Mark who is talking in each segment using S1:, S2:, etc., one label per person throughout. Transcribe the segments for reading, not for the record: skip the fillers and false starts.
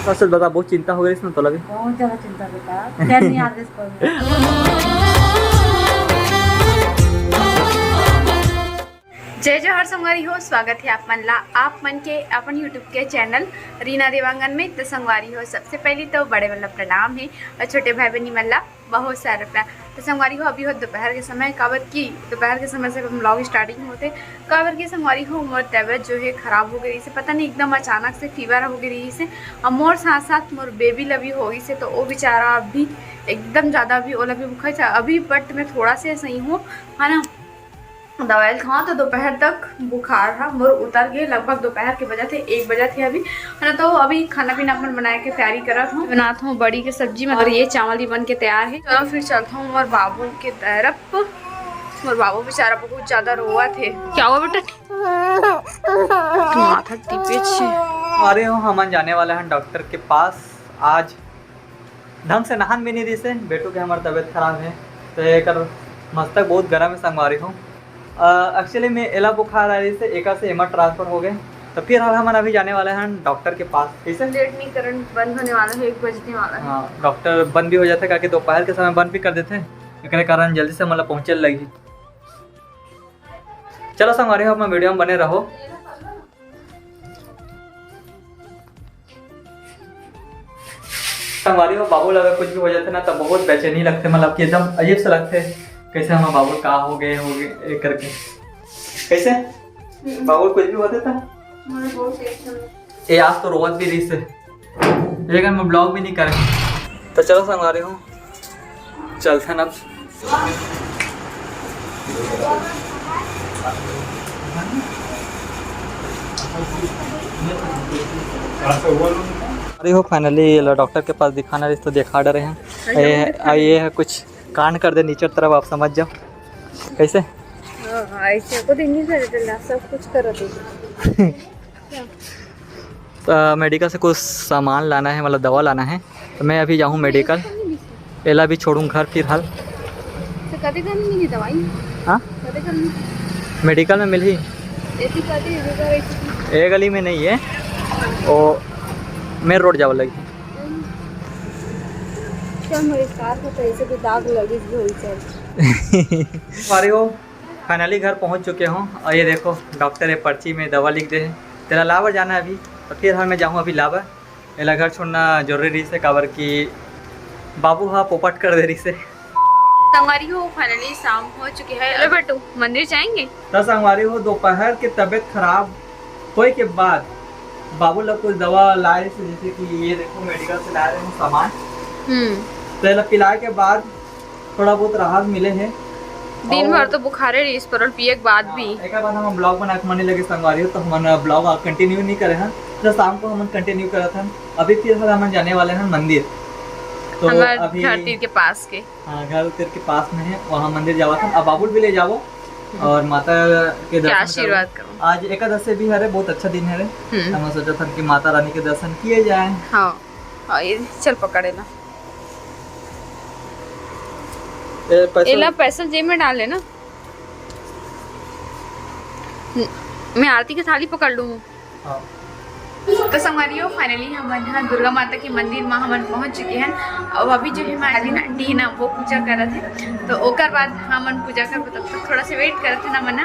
S1: असल बता बहुत चिंता हो गई इसमें तो लगे
S2: बहुत ज़्यादा चिंता बेटा, खैर नहीं आदेश
S3: जय जोहर संगवारी हो। स्वागत है आप मन ला आप मन के अपन यूट्यूब के चैनल रीना देवांगन में। तो संगवारी हो, सबसे पहले तो बड़े वाला प्रणाम है और छोटे भाई बहनी मन ला बहुत सारा प्यार। तो संगवारी हो, अभी हो दोपहर के समय, काबर की दोपहर के समय से हम ब्लॉग स्टार्टिंग होते काबर की संगवारी हो मोर तबीयत जो है ख़राब हो गई से, पता नहीं एकदम अचानक से फीवर हो गई से, और मोर साथ साथ मोर बेबी लभी हो गई से। तो वो बेचारा अभी एकदम ज़्यादा अभी वो लभी बुखार अभी, बट मैं थोड़ा से सही हूँ है ना। दवाई खाओ तो दोपहर तक बुखार था मोर उतर गए, लगभग दोपहर के बजे थे 1 बजे थे अभी है ना। तो अभी खाना पीना अपन बना के तैयारी कर हूँ, बनाता हूँ बड़ी की सब्जी में, और ये चावल भी बन के तैयार है। चलो फिर चलता हूँ और बाबू के तरफ। और बाबू बेचारा बहुत ज़्यादा रोआ थे। क्या हुआ बेटा? माथा टिपे
S1: अरे हो हम जाने वाले हैं डॉक्टर के पास। आज ढंग से नहान भी नहीं दी से, बेटू के हमारी तबीयत खराब है तो एक मस्तक बहुत गर्म है संगवारी हूँ। एक्चुअली में एला बुखार आ रही से एक से एमा ट्रांसफ़र हो गए, तो फिर हम अभी जाने वाले हैं डॉक्टर के पास। ठीक है,
S3: लेट नहीं करंट बंद होने वाला है, 1 बजने वाला है।
S1: हाँ, डॉक्टर बंद भी हो जाते क्योंकि दोपहर के समय बंद भी कर देते, इसके कारण जल्दी से मतलब पहुँचे लगी। चलो संगवारी हो, अपना वीडियो में बने रहो। संगवारी हो, बाबू लगा कुछ भी हो जाते ना तो बहुत बेचैनी लगते, मतलब कि एकदम अजीब से लगते, कैसे हम बाबू का हो गए करके। कैसे बाबू कुछ भी होता था ये, आज तो रोवत भी रही से, लेकिन मैं ब्लॉग भी नहीं करें। तो चलो संगवारी हूँ, चलते ना। अरे हो फाइनली डॉक्टर के पास दिखाना रही तो दिखा डरे हैं। ये है कुछ कान कर दे नीचे तरफ, आप समझ जाओ कैसे।
S3: ऐसे को नहीं कर सब कुछ कर दे।
S1: तो मेडिकल से कुछ सामान लाना है, मतलब दवा लाना है, तो मैं अभी जाऊँ मेडिकल। एला भी छोड़ूँ घर फिर हाल।
S3: दवाई
S1: हाँ मेडिकल में मिली, ये गली में नहीं है, वो मेन रोड जावा लगी। अरे हो फाइनली घर पहुंच चुके हों, और ये देखो डॉक्टर ये पर्ची में दवा लिख दे है। तेरा लावर जाना है अभी, तो फिर मैं जाऊँ अभी लावर। एला घर छोड़ना जरूरी रही से, काबर की बाबू हाँ पोपट कर दे रही से।
S3: संगवारी हो फाइनली शाम हो चुकी है। अरे बेटू मंदिर जाएंगे?
S1: तो संगवारी हो, दोपहर की तबीयत खराब होने के बाद बाबू लोग कुछ दवा लाए से, जैसे कि ये देखो मेडिकल से ला रहे हैं सामान। तो पिलाए के बाद थोड़ा बहुत राहत मिले हैं।
S3: दिन भर तो बुखारे रही, पर पिए के बाद भी
S1: एक बार हम ब्लॉग बना के माने लगे संगवारी हो, तो हम ब्लॉग कंटिन्यू नहीं करे हैं, तो शाम को हम कंटिन्यू करे थे। अभी फिर हम जाने वाले हैं मंदिर, तो अभी
S3: घर तीर के पास के,
S1: हाँ घर तीर के पास में है, वहाँ मंदिर जावा था। अब बाबुल भी ले जाओ और माता के दर्शन
S3: आशीर्वाद करो।
S1: आज एकादशी भी है, बहुत अच्छा दिन है। हम सोचा था कि माता रानी के दर्शन किए जाए।
S3: हाँ ये चल पकड़े ना, एला पैसा जेब में डाल लेना। मैं आरती की थाली पकड़ लूँ।
S1: हाँ।
S3: तो संगवारी हो फाइनली हम यहाँ दुर्गा माता के मंदिर में हम पहुँच चुके हैं, और अभी जो है हमारी आंटी है ना वो पूजा कर रहे थे, तो ओकर बाद हम पूजा कर, तब तक थोड़ा सा वेट करते ना मना।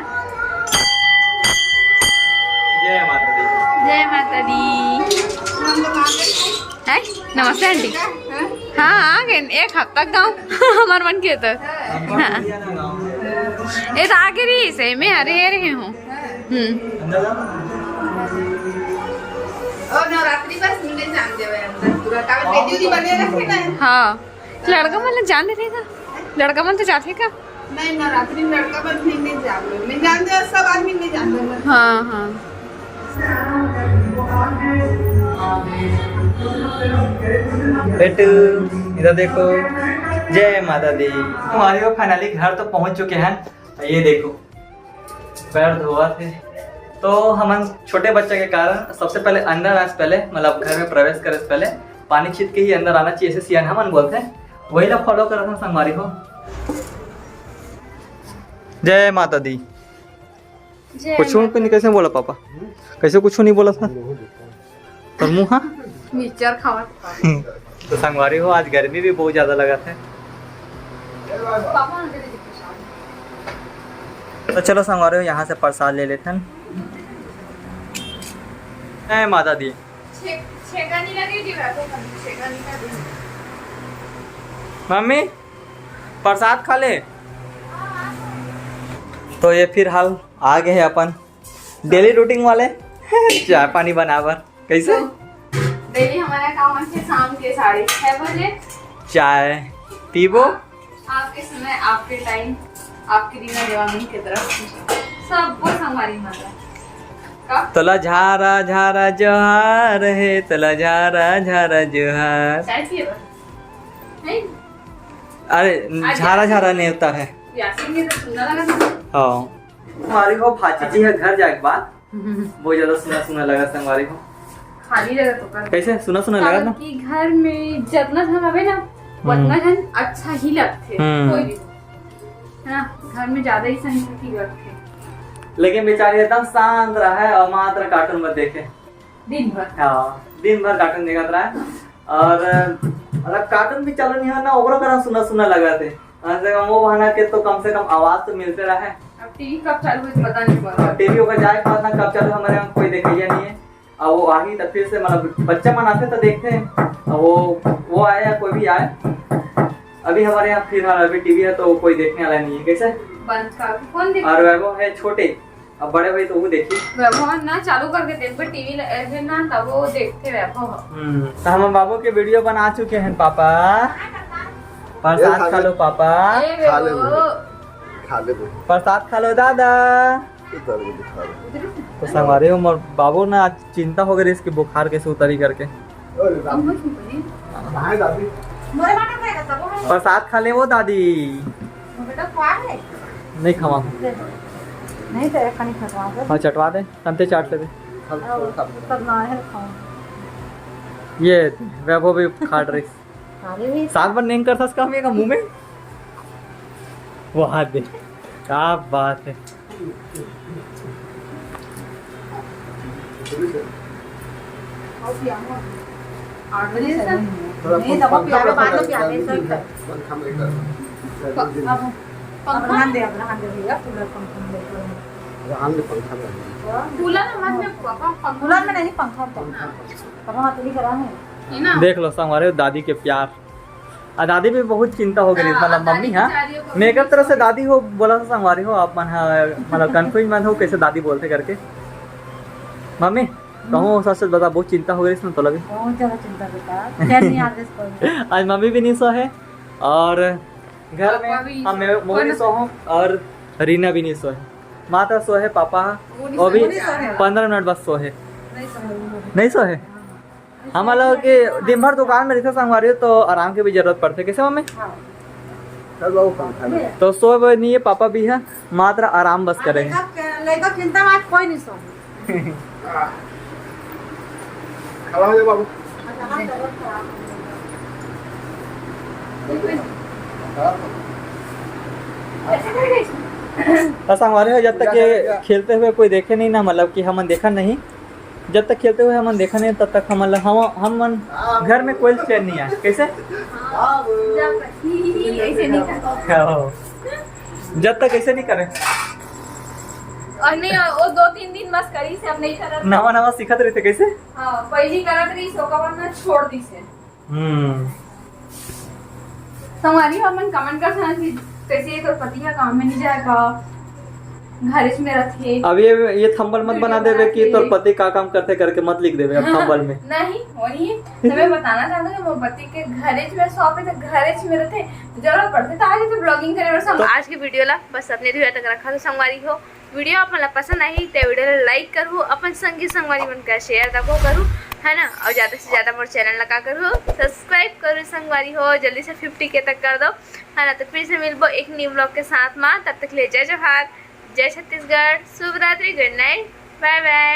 S1: जय माता दी।
S3: जय माता दी। है नमस्ते आंटी। हाँ आ गए, एक हफ्ता गाँव हमारे मन के तो हाँ ये तो आगे रही से मैं अरे रहे हूँ।
S4: और नवरात्रि बस मिले जान देवे अंदर पूरा कावे बेदी बने रखे ना।
S3: हाँ लड़का मन जान रहेगा, लड़का मन तो जाते का
S4: नहीं, नवरात्रि में लड़का बस नहीं जावे, मैं जान दे, सब आदमी नहीं जान दे।
S3: हाँ हाँ
S1: बेटू इधर देखो, जय माता दी। हमारे वो फाइनली घर तो पहुंच चुके हैं। ये देखो पैर धोआ थे, तो हम छोटे बच्चे के कारण सबसे पहले अंदर आए, पहले मतलब घर में प्रवेश करे से पहले पानी छीट के ही अंदर आना चाहिए, ऐसे सियान हम बोलते हैं, वही लोग फॉलो कर रहे थे संगवारी हो। जय माता दी। कुछ नहीं कैसे बोला पापा, कैसे कुछ नहीं बोला था पर मुँह हाँ
S3: मिक्सचर खावा
S1: तो संगवारी हो आज गर्मी भी बहुत ज्यादा लगा था।
S3: पापा ने दे दी
S1: तो चलो संगवारी हो यहाँ से प्रसाद ले लेते हैं। ए माता दी
S3: छेका नहीं लगी थी वैसे छेका नहीं लगी।
S1: मम्मी प्रसाद खा ले। तो ये फिर हाल आ गए हैं अपन डेली रूटीन वाले चाय पानी बनावर कैसे
S3: डेली हमारा काम है शाम के 6:30 बजे
S1: चाय पीबो
S3: आपके समय आपके टाइम आपकी रीना देवांगन की तरफ सबको संगवारी माता का
S1: तला झारा झारा जोहार है, तला झारा झारा जोहार।
S3: चाय पिए बस नहीं
S1: अरे झारा झारा नहीं होता है।
S3: यासीन ने तो सुनना लगा था।
S1: हाँ हमारी हो भाची जी है घर जाए के बाद बहुत ज्यादा सुना सुना लगा संगवारी को।
S3: खाली जगह तो कर
S1: कैसे सुना सुना लगा ना
S3: कि घर में जितना धन हवे ना उतना धन अच्छा ही लगते कोई भी है ना। घर में ज्यादा ही संस्कृति रखते
S1: लेकिन बेचारी एकदम शांत रहा है और मात्र कार्टून मत देखे
S3: दिन भर।
S1: हाँ दिन भर कार्टून देखत रहा है और मतलब कार्टून भी चालू नहीं हो ना ओकरो करा सुना सुना लगा थे वो बहाना के तो कम से कम आवाज तो मिलते रहा है।
S3: अब टीवी कब चालू हुई पता नहीं पड़ा।
S1: टीवी होकर जाए के बाद ना कब चालू हमारे यहाँ कोई देखिए नहीं है और वो आ ही तो फिर से मतलब बच्चा मनाते तो देखते हैं वो आए या कोई भी आए। अभी हमारे यहाँ फिर अभी टीवी है तो कोई देखने वाला नहीं है कैसे
S3: बंद कर कौन देख
S1: और वैभव है छोटे अब बड़े भाई तो वो देखिए
S3: वैभव ना चालू करके देख पे टीवी ऐसे ना तब वो देखते वैभव।
S1: तो हम बाबू के वीडियो बना चुके हैं पापा। प्रसाद खा लो पापा
S3: खा ले
S1: प्रसाद खा लो दादा। तो संगवारी हो बाबू ना आज चिंता हो गई इसकी बुखार कैसे उतरी करके। प्रसाद खा ले वो दादी नहीं खावा
S2: नहीं तो एक खानी खटवा दे
S1: हाँ चटवा दे तंते चाट ले दे
S2: तब ना है खाऊं
S1: ये वैभव भी खाट रही
S2: खाली भी
S1: सात बार नहीं करता उसका हमें मुंह में वो हाथ दे क्या बात है।
S2: नहीं तब प्यारे बाद में प्यारे सब अब हाथ दे भैया कूलर पंखा कूलर में नहीं पंखा पापा हाथ नहीं करा है।
S1: देख लो हमारे दादी के प्यार और दादी भी बहुत चिंता हो गई मतलब मम्मी हाँ मेकअप तरह से दादी हो बोला था संगवारी हो आप मन मतलब कन्फ्यूज मत हो कैसे दादी बोलते करके मम्मी कहूँ सच सच बता बहुत चिंता हो गई इसमें तो लगे
S2: बहुत ज्यादा चिंता बेटा चैन नहीं आते इसको।
S1: आज मम्मी भी नहीं सो है और घर में हम नहीं सो हूँ और रीना भी नहीं सो है माता सो है पापा वो भी 15 मिनट बस सो है नहीं सो है। हम लोग के दिन भर दुकान में रहते संगवारी तो आराम की भी जरूरत पड़ती है कैसे मम्मी तो सो नहीं है पापा भी है मात्र आराम बस करेंगे
S2: लड़का चिंता में आज कोई नहीं सो
S1: संगवारी हो जब तक ये खेलते हुए कोई देखे नहीं ना मतलब कि हम देखा नहीं जब तक खेलते हुए हम देखा नहीं तब तक हम घर में कोई चैन नहीं है कैसे जब तक ऐसे नहीं करें
S3: और नहीं वो 2-3 दिन बस करी से अब नहीं करत
S1: नवा नवा सिखत रहते कैसे
S3: हां पहली करत रही सो का वरना छोड़ दी से संगवारी हमन कमेंट कर सकते कि कैसे तो पति का काम में नहीं जाएगा घर में रखे।
S1: अब ये थंबल मत बना देवे कि तोर पति का काम करते करके मत लिख देवे अब थंबल में
S3: नहीं वो नहीं है मैं बताना चाहता हूँ कि पति के घरेज में शॉप है तो घरेज में रहते जरूरत पड़ते तो आज तो ब्लॉगिंग करे और सब आज की वीडियो ला बस अपने दुआ तक रखा तो संगवारी हो वीडियो अपन पसंद आई तो वीडियो लाइक करू अपन संगी संगवारी मन का शेयर तको करू है ना और ज़्यादा से ज़्यादा मोर चैनल लगा करो सब्सक्राइब करो संगवारी हो जल्दी से 50K तक कर दो है ना। तो फिर से मिलबो एक न्यू ब्लॉग के साथ में तब तक ले जय जोहार जय छत्तीसगढ़ शुभ रात्रि गुड नाइट बाय बाय।